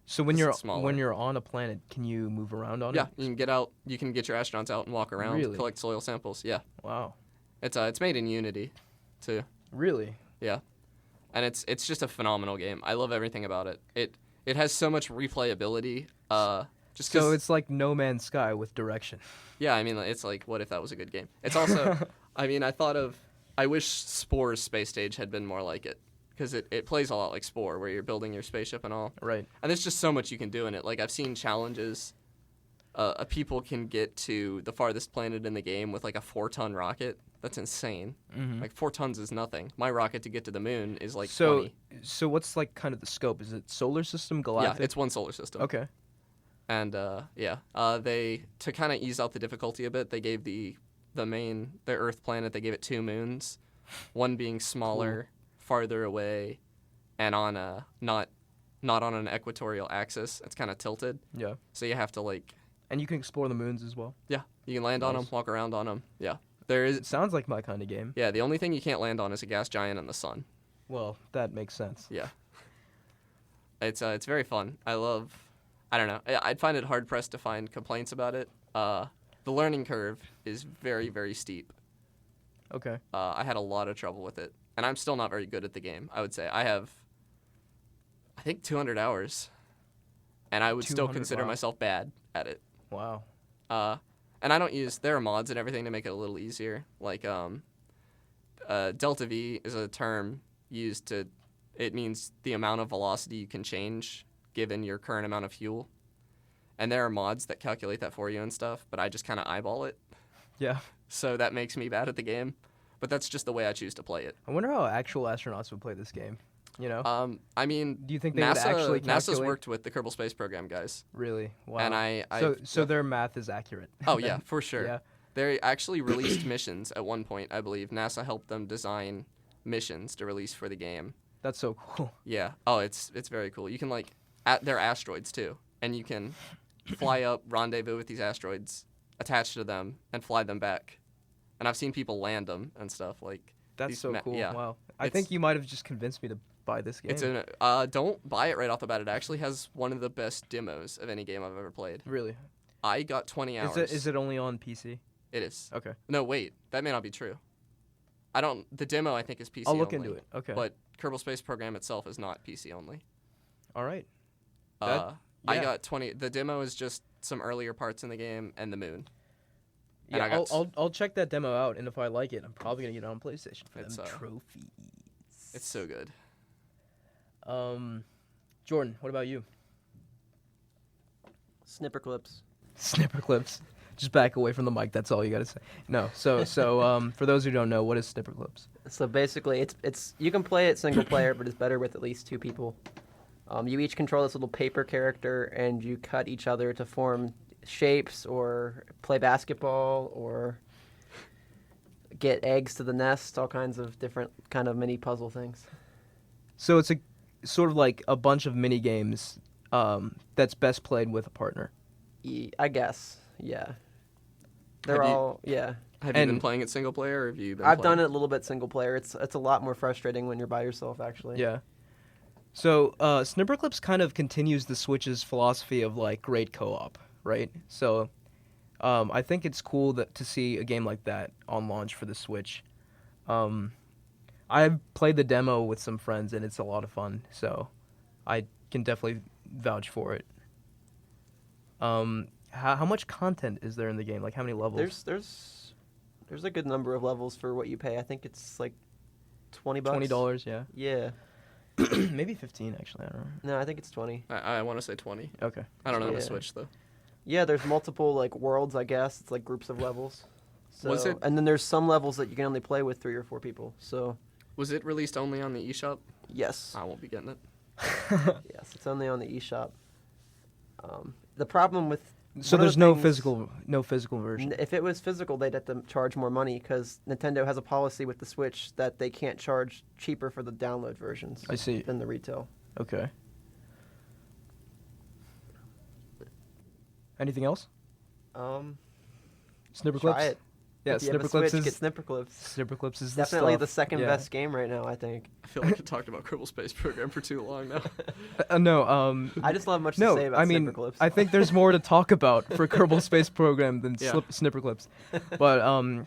So when you're on a planet, can you move around on it? Yeah, you can get out. You can get your astronauts out and walk around, Really? collect soil samples. Yeah, Wow. it's made in Unity, too. Really? Yeah, and it's just a phenomenal game. I love everything about it. It has so much replayability. Just 'cause, So it's like No Man's Sky with direction. yeah, I mean, it's like, what if that was a good game? It's also, I mean, I wish Spore's space stage had been more like it. Because it plays a lot like Spore, where you're building your spaceship and all. Right. And there's just so much you can do in it. Like, I've seen challenges. People can get to the farthest planet in the game with, a 4-ton rocket. That's insane. Mm-hmm. 4 tons is nothing. My rocket to get to the moon is, 20. So what's, kind of the scope? Is it solar system, galactic? Yeah, it's one solar system. Okay. And, to kind of ease out the difficulty a bit, they gave the Earth planet, they gave it 2 moons. One being smaller, farther away, and on not on an equatorial axis. It's kind of tilted. Yeah. So you have to And you can explore the moons as well. yeah, you can land on them, walk around on them. Yeah. It sounds like my kind of game. Yeah, the only thing you can't land on is a gas giant and the sun. Well, that makes sense. Yeah. It's very fun. I don't know. I'd find it hard pressed to find complaints about it. The learning curve is very, very steep. Okay. I had a lot of trouble with it. and I'm still not very good at the game. I would say I have, I think 200 hours, and I would still 200, consider wow. myself bad at it. Wow. And I don't use, there are mods and everything to make it a little easier. Like, delta V is a term used to, it means the amount of velocity you can change given your current amount of fuel. And there are mods that calculate that for you and stuff, but I just kind of eyeball it. Yeah. So that makes me bad at the game. But that's just the way I choose to play it. I wonder how actual astronauts would play this game. You know? I mean, Do you think they would actually NASA's calculate? worked with the Kerbal Space Program guys. Really? Wow. And I So their math is accurate. Oh, yeah, for sure. Yeah. They actually released missions at one point, I believe. NASA helped them design missions to release for the game. That's so cool. Yeah. Oh, it's very cool. You can, like, they're asteroids, too. And you can fly up, rendezvous with these asteroids, attach to them, and fly them back. And I've seen people land them and stuff. Like, That's these so cool. Yeah. Wow. I It's- think you might have just convinced me to buy this game. It's don't buy it right off the bat. It actually has one of the best demos of any game I've ever played. Really? I got 20 hours. Is it only on PC? It is. Okay. No, wait. That may not be true. The demo I think is PC I'll look only, into it. Okay. But Kerbal Space Program itself is not PC only. All right. I yeah. got 20. The demo is just some earlier parts in the game and the moon. And Yeah, I got I'll check that demo out, and if I like it, I'm probably gonna get it on PlayStation for It's, them trophies. It's so good. Jordan, what about you? Snipperclips. Snipperclips. Just back away from the mic. That's all you gotta say. No. So for those who don't know, what is Snipperclips? So basically, it's you can play it single player, but it's better with at least 2 people. You each control this little paper character, and you cut each other to form shapes, or play basketball, or get eggs to the nest. All kinds of different kind of mini puzzle things. So it's a sort of like a bunch of mini games that's best played with a partner. I guess, yeah. They're Have you- all yeah. Have you been And- playing it single player, or have you been I've playing done it a little bit single player. It's a lot more frustrating when you're by yourself, actually. Yeah. So Snipperclips kind of continues the Switch's philosophy of like great co-op, right? So I think it's cool to see a game like that on launch for the Switch. I've played the demo with some friends, and it's a lot of fun. So I can definitely vouch for it. How much content is there in the game? Like how many levels? There's a good number of levels for what you pay. I think it's like $20. $20, yeah. Yeah. Maybe 15 actually. I don't know. No, I think it's 20. I want to say 20. Okay. I don't know Yeah. the Switch though. Yeah, there's multiple like worlds, I guess. It's like groups of levels. So, Was it- And then there's some levels that you can only play with 3 or 4 people. So Was it released only on the eShop? yes, I won't be getting it. yes, it's only on the eShop. The problem with So one of there's the no things- physical version. If it was physical, they'd have to charge more money because Nintendo has a policy with the Switch that they can't charge cheaper for the download versions I see. than the retail. Okay. Anything else? Snipperclips? Try it. Yeah, If you have a Snipperclips Switch, is get Snipperclips. Snipperclips is the Definitely stuff. the second Yeah. best game right now, I think. I feel like I talked about Kerbal Space Program for too long now. No, I just don't have much no, to say about I mean, Snipperclips. I think there's more to talk about for Kerbal Space Program than Yeah. Snipperclips. But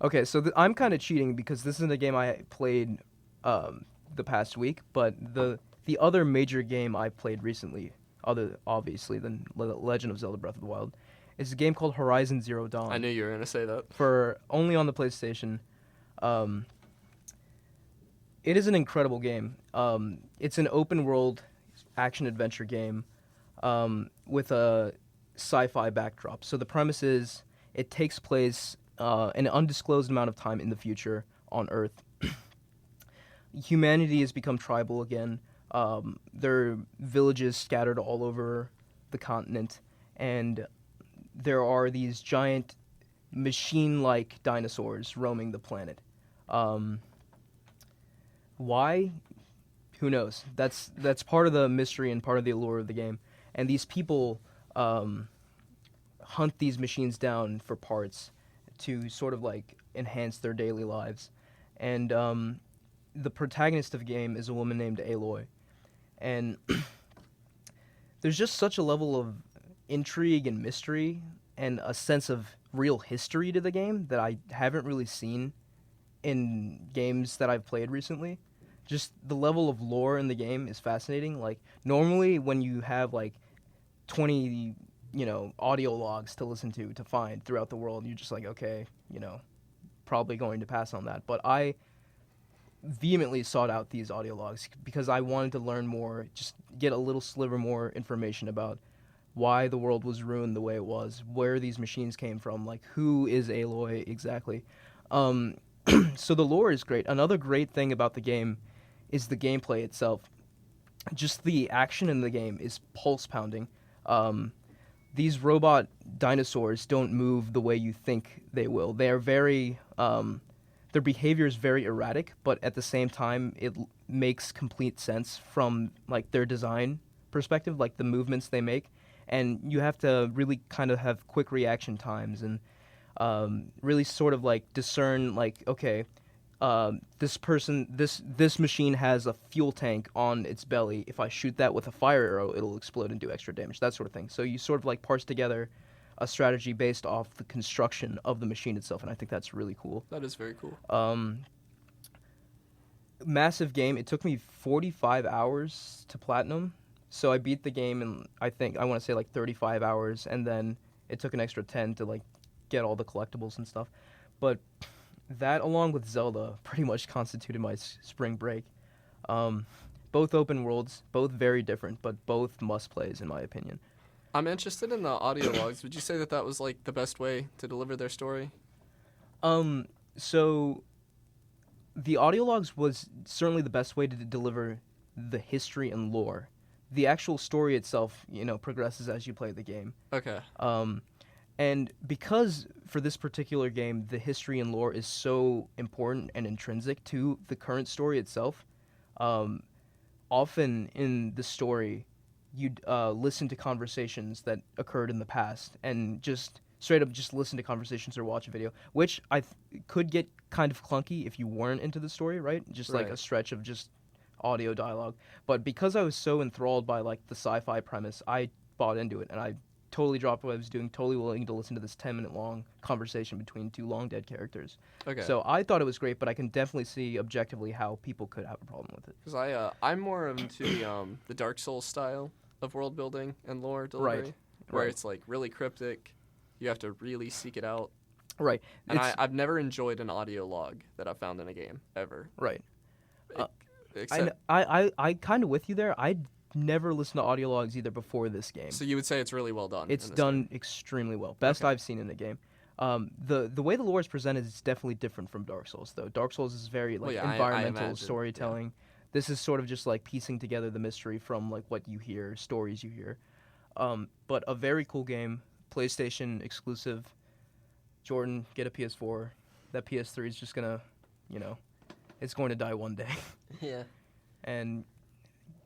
okay, so I'm kind of cheating because this isn't a game I played the past week, but the other major game I played recently, other obviously than Legend of Zelda Breath of the Wild, is a game called Horizon Zero Dawn. I knew you were gonna say that. For only on the PlayStation. It is an incredible game. It's an open world action adventure game with a sci-fi backdrop. So the premise is it takes place an undisclosed amount of time in the future on Earth. Humanity has become tribal again. There are villages scattered all over the continent, and there are these giant machine-like dinosaurs roaming the planet. Why? Who knows? That's part of the mystery and part of the allure of the game. And these people hunt these machines down for parts to sort of like enhance their daily lives. And the protagonist of the game is a woman named Aloy. And there's just such a level of intrigue and mystery and a sense of real history to the game that I haven't really seen in games that I've played recently. Just the level of lore in the game is fascinating. Like normally when you have like 20, audio logs to listen to find throughout the world, you're just like, okay, probably going to pass on that. But I vehemently sought out these audio logs because I wanted to learn more, just get a little sliver more information about why the world was ruined the way it was, where these machines came from, like who is Aloy exactly. So the lore is great. Another great thing about the game is the gameplay itself. Just the action in the game is pulse pounding. These robot dinosaurs don't move the way you think they will. They are very their behavior is very erratic, but at the same time it makes complete sense from like their design perspective, like the movements they make. And you have to really kind of have quick reaction times and really sort of like discern like, okay, this machine has a fuel tank on its belly. If I shoot that with a fire arrow, it'll explode and do extra damage, that sort of thing. So you sort of like parse together a strategy based off the construction of the machine itself, and I think that's really cool. That is very cool. Massive game. It took me 45 hours to platinum. So I beat the game in, I want to say like 35 hours, and then it took an extra 10 to like get all the collectibles and stuff. But that, along with Zelda, pretty much constituted my spring break. Both open worlds, both very different, but both must-plays in my opinion. I'm interested in the audio logs. Would you say that was like the best way to deliver their story? So the audio logs was certainly the best way to deliver the history and lore. The actual story itself, progresses as you play the game. Okay. And because for this particular game, the history and lore is so important and intrinsic to the current story itself, often in the story, you'd listen to conversations that occurred in the past and just straight up just listen to conversations or watch a video, which could get kind of clunky if you weren't into the story, right? Just like a stretch of just audio dialogue. But because I was so enthralled by like the sci-fi premise, I bought into it and I totally dropped what I was doing, totally willing to listen to this 10-minute long conversation between two long dead characters. Okay. So I thought it was great, but I can definitely see objectively how people could have a problem with it. Because I'm more into the Dark Souls style of world building and lore delivery, where it's like really cryptic. You have to really seek it out. Right. And I've never enjoyed an audio log that I've found in a game ever. Right. Except, I kind of with you there. I never listened to audio logs either before this game. So you would say it's really well done. It's done extremely well. Best I've seen in the game. The way the lore is presented is definitely different from Dark Souls, though. Dark Souls is very environmental storytelling. Yeah. This is sort of just like piecing together the mystery from like what you hear, stories you hear. But a very cool game, PlayStation exclusive. Jordan, get a PS4. That PS3 is just gonna, it's going to die one day. Yeah. And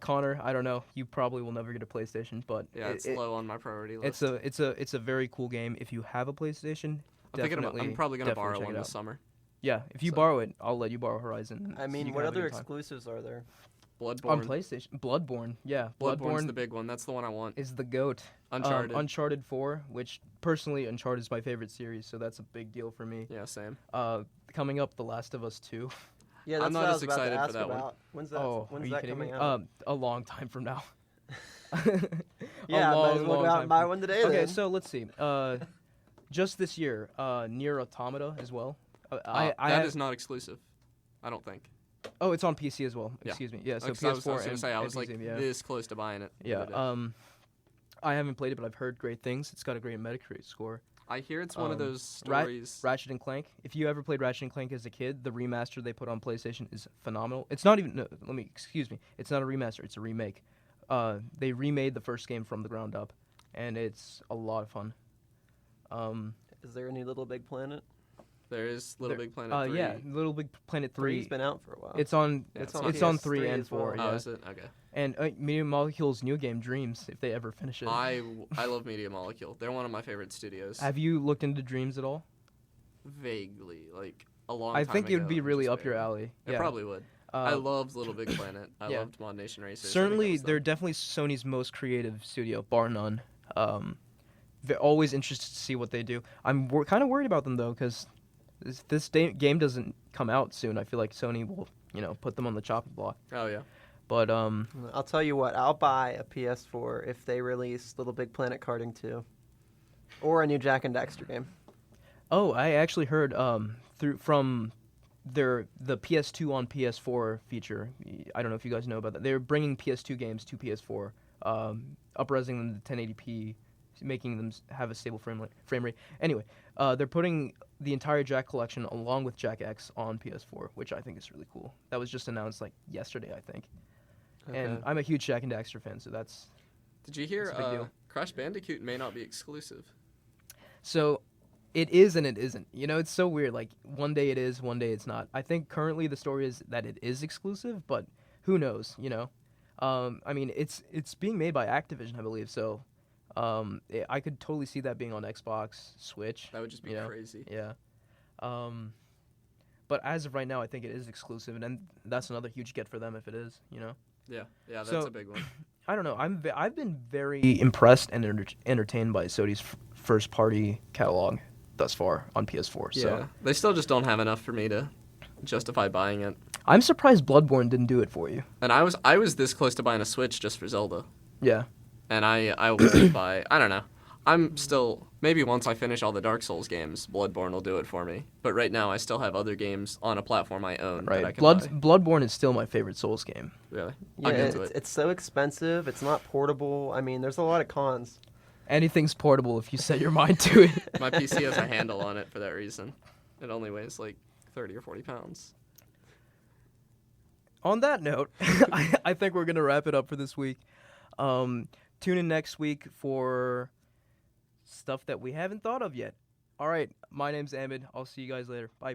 Connor, I don't know. You probably will never get a PlayStation, but it's low on my priority list. It's a very cool game. If you have a PlayStation, I'm probably gonna borrow one this summer. Yeah, if you borrow it, I'll let you borrow Horizon. I mean, what other exclusives are there? Bloodborne. On PlayStation. Bloodborne, yeah. Bloodborne's the big one. That's the one I want. Is the GOAT. Uncharted. Uncharted 4, which personally, Uncharted is my favorite series, so that's a big deal for me. Yeah, same. Coming up, The Last of Us 2. Yeah, that's I'm not what I as was about excited to ask for that about. one. When's that? Oh, when's are that you kidding coming me? out? A long time from now. Yeah, might as well go out and buy one today. Okay, then. so let's see. Just this year, Nier Automata as well. That is not exclusive, I don't think. Oh, it's on PC as well. Yeah. Excuse me. Yeah, so I PS4 was gonna say, I was PC, like this close to buying it. Yeah. I haven't played it, but I've heard great things. It's got a great Metacritic score. I hear it's one of those stories. Ratchet and Clank. If you ever played Ratchet and Clank as a kid, the remaster they put on PlayStation is phenomenal. It's not even. No, excuse me. It's not a remaster. It's a remake. They remade the first game from the ground up, and it's a lot of fun. Is there any Little Big Planet? There is Little Big Planet 3. Yeah, Little Big Planet 3. 3's been out for a while. It's on. It's on 3 and 4. well. Yeah. Oh, is it? Okay. And Media Molecule's new game, Dreams, if they ever finish it. I love Media Molecule. They're one of my favorite studios. Have you looked into Dreams at all? Vaguely, like a long I time think ago, it would be really just up your barely. alley. It probably would. I loved Little Big Planet. I loved Mod Nation Racers. Certainly, they're definitely Sony's most creative studio, bar none. They're always interested to see what they do. I'm kind of worried about them, though, because Game doesn't come out soon, I feel like Sony will, put them on the chopping block. Oh yeah. But I'll tell you what, I'll buy a PS4 if they release Little Big Planet Karting 2. Or a new Jack and Daxter game. oh, I actually heard from the PS2 on PS4 feature. I don't know if you guys know about that. They're bringing PS2 games to PS4, upresing them to 1080p, making them have a stable frame rate. Anyway, they're putting the entire Jack collection along with Jack X on PS4, which I think is really cool. That was just announced like yesterday, I think. Okay. And I'm a huge Jack and Daxter fan, so that's... Did you hear That's a big deal. Crash Bandicoot may not be exclusive? So it is and it isn't. It's so weird. Like, one day it is, one day it's not. I think currently the story is that it is exclusive, but who knows, I mean, it's being made by Activision, I believe, so I could totally see that being on Xbox, Switch. That would just be crazy. Yeah. But as of right now, I think it is exclusive, and then that's another huge get for them if it is, Yeah, that's So- a big one. I don't know. I've been very impressed and entertained by Sony's first party catalog thus far on PS4. Yeah, So they still just don't have enough for me to justify buying it. I'm surprised Bloodborne didn't do it for you. And I was this close to buying a Switch just for Zelda. Yeah. And I will buy. I don't know. I'm still, maybe once I finish all the Dark Souls games, Bloodborne will do it for me. But right now, I still have other games on a platform I own that I Right. can buy. Bloodborne is still my favorite Souls game. Really? Yeah, I'm into it's, it. it's so expensive. It's not portable. I mean, there's a lot of cons. Anything's portable if you set your mind to it. My PC has a handle on it for that reason. It only weighs like 30 or 40 pounds. On that note, I think we're going to wrap it up for this week. Tune in next week for stuff that we haven't thought of yet. All right, my name's Ahmed. I'll see you guys later. Bye.